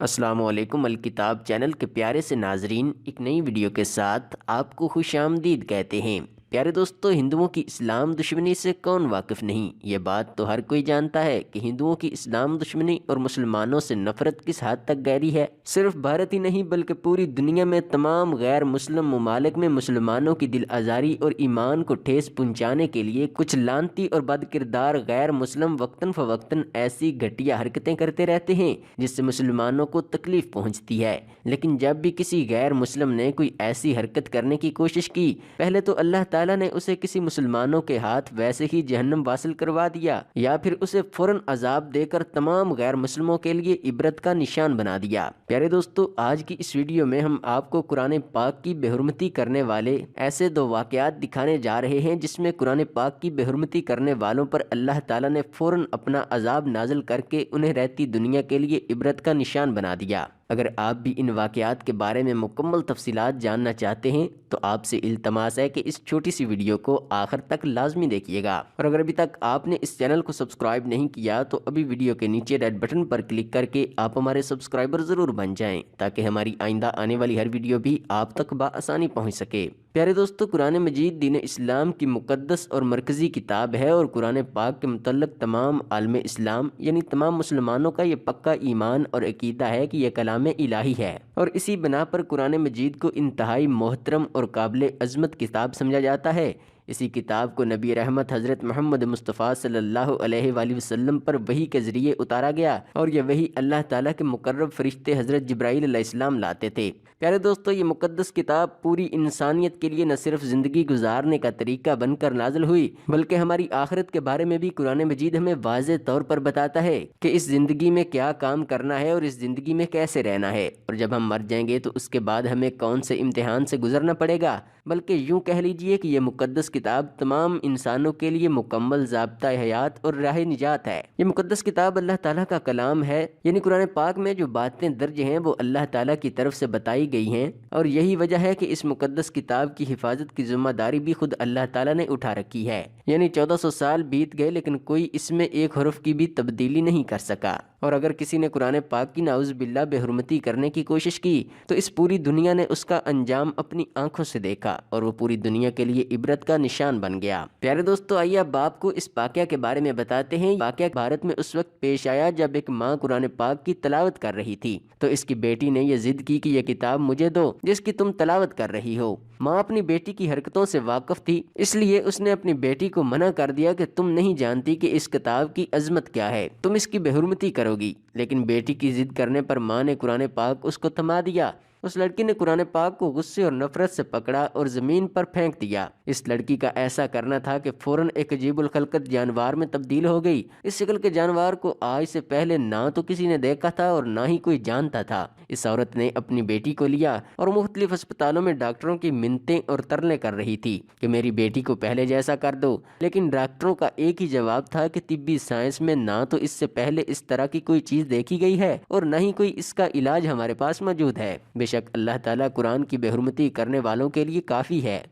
السلام علیکم الکتاب چینل کے پیارے سے ناظرین، ایک نئی ویڈیو کے ساتھ آپ کو خوش آمدید کہتے ہیں۔ پیارے دوستو، ہندوؤں کی اسلام دشمنی سے کون واقف نہیں؟ یہ بات تو ہر کوئی جانتا ہے کہ ہندوؤں کی اسلام دشمنی اور مسلمانوں سے نفرت کس حد تک گہری ہے۔ صرف بھارت ہی نہیں بلکہ پوری دنیا میں تمام غیر مسلم ممالک میں مسلمانوں کی دل آزاری اور ایمان کو ٹھیس پہنچانے کے لیے کچھ لعنتی اور بد کردار غیر مسلم وقتاً فوقتاً ایسی گھٹیا حرکتیں کرتے رہتے ہیں جس سے مسلمانوں کو تکلیف پہنچتی ہے۔ لیکن جب بھی کسی غیر مسلم نے کوئی ایسی حرکت کرنے کی کوشش کی، پہلے تو اللہ تعالیٰ نے اسے کسی مسلمانوں کے ہاتھ ویسے ہی جہنم واصل کروا دیا، یا پھر اسے فوراً عذاب دے کر تمام غیر مسلموں کے لیے عبرت کا نشان بنا دیا۔ پیارے دوستو، آج کی اس ویڈیو میں ہم آپ کو قرآن پاک کی بے حرمتی کرنے والے ایسے دو واقعات دکھانے جا رہے ہیں جس میں قرآن پاک کی بے حرمتی کرنے والوں پر اللہ تعالیٰ نے فوراً اپنا عذاب نازل کر کے انہیں رہتی دنیا کے لیے عبرت کا نشان بنا دیا۔ اگر آپ بھی ان واقعات کے بارے میں مکمل تفصیلات جاننا چاہتے ہیں تو آپ سے التماس ہے کہ اس چھوٹی سی ویڈیو کو آخر تک لازمی دیکھیے گا، اور اگر ابھی تک آپ نے اس چینل کو سبسکرائب نہیں کیا تو ابھی ویڈیو کے نیچے ریڈ بٹن پر کلک کر کے آپ ہمارے سبسکرائبر ضرور بن جائیں تاکہ ہماری آئندہ آنے والی ہر ویڈیو بھی آپ تک بآسانی پہنچ سکے۔ پیارے دوستو، قرآن مجید دین اسلام کی مقدس اور مرکزی کتاب ہے، اور قرآن پاک کے متعلق تمام عالم اسلام یعنی تمام مسلمانوں کا یہ پکا ایمان اور عقیدہ ہے کہ یہ کلام الہی ہے، اور اسی بنا پر قرآن مجید کو انتہائی محترم اور قابل عظمت کتاب سمجھا جاتا ہے۔ اسی کتاب کو نبی رحمت حضرت محمد مصطفیٰ صلی اللہ علیہ وآلہ وسلم پر وحی کے ذریعے اتارا گیا، اور یہ وحی اللہ تعالیٰ کے مقرب فرشتے حضرت جبرائیل علیہ السلام لاتے تھے۔ پیارے دوستو، یہ مقدس کتاب پوری انسانیت کے لیے نہ صرف زندگی گزارنے کا طریقہ بن کر نازل ہوئی بلکہ ہماری آخرت کے بارے میں بھی قرآن مجید ہمیں واضح طور پر بتاتا ہے کہ اس زندگی میں کیا کام کرنا ہے اور اس زندگی میں کیسے رہنا ہے، اور جب ہم مر جائیں گے تو اس کے بعد ہمیں کون سے امتحان سے گزرنا پڑے گا۔ بلکہ یوں کہہ لیجئے کہ یہ مقدس کتاب تمام انسانوں کے لیے مکمل ضابطہ حیات اور راہ نجات ہے۔ یہ مقدس کتاب اللہ تعالیٰ کا کلام ہے، یعنی قرآن پاک میں جو باتیں درج ہیں وہ اللہ تعالیٰ کی طرف سے بتائی گئی ہیں، اور یہی وجہ ہے کہ اس مقدس کتاب کی حفاظت کی ذمہ داری بھی خود اللہ تعالیٰ نے اٹھا رکھی ہے۔ یعنی 1400 سال بیت گئے لیکن کوئی اس میں ایک حرف کی بھی تبدیلی نہیں کر سکا، اور اگر کسی نے قرآن پاک کی نعوذ باللہ بے حرمتی کرنے کی کوشش کی تو اس پوری دنیا نے اس کا انجام اپنی آنکھوں سے دیکھا، اور وہ پوری دنیا کے لیے عبرت کا نشان بن گیا۔ پیارے دوستو، آئیے اب آپ کو اس واقعہ کے بارے میں بتاتے ہیں۔ واقعہ بھارت میں اس وقت پیش آیا جب ایک ماں قرآن پاک کی تلاوت کر رہی تھی تو اس کی بیٹی نے یہ ضد کی کہ یہ کتاب مجھے دو جس کی تم تلاوت کر رہی ہو۔ ماں اپنی بیٹی کی حرکتوں سے واقف تھی، اس لیے اس نے اپنی بیٹی کو منع کر دیا کہ تم نہیں جانتی کہ اس کتاب کی عظمت کیا ہے، تم اس کی بے حرمتی کرو گی۔ لیکن بیٹی کی ضد کرنے پر ماں نے قرآن پاک اس کو تھما دیا۔ اس لڑکی نے قرآن پاک کو غصے اور نفرت سے پکڑا اور زمین پر پھینک دیا۔ اس لڑکی کا ایسا کرنا تھا کہ فوراً ایک عجیب الخلقت جانور میں تبدیل ہو گئی۔ اس شکل کے جانور کو آج سے پہلے نہ تو کسی نے دیکھا تھا اور نہ ہی کوئی جانتا تھا۔ اس عورت نے اپنی بیٹی کو لیا اور مختلف اسپتالوں میں ڈاکٹروں کی منتیں اور ترلے کر رہی تھی کہ میری بیٹی کو پہلے جیسا کر دو، لیکن ڈاکٹروں کا ایک ہی جواب تھا کہ طبی سائنس میں نہ تو اس سے پہلے اس طرح کی کوئی چیز دیکھی گئی ہے اور نہ ہی کوئی اس کا علاج ہمارے پاس موجود ہے۔ بے شک اللہ تعالیٰ قرآن کی بے حرمتی کرنے والوں کے لیے کافی ہے۔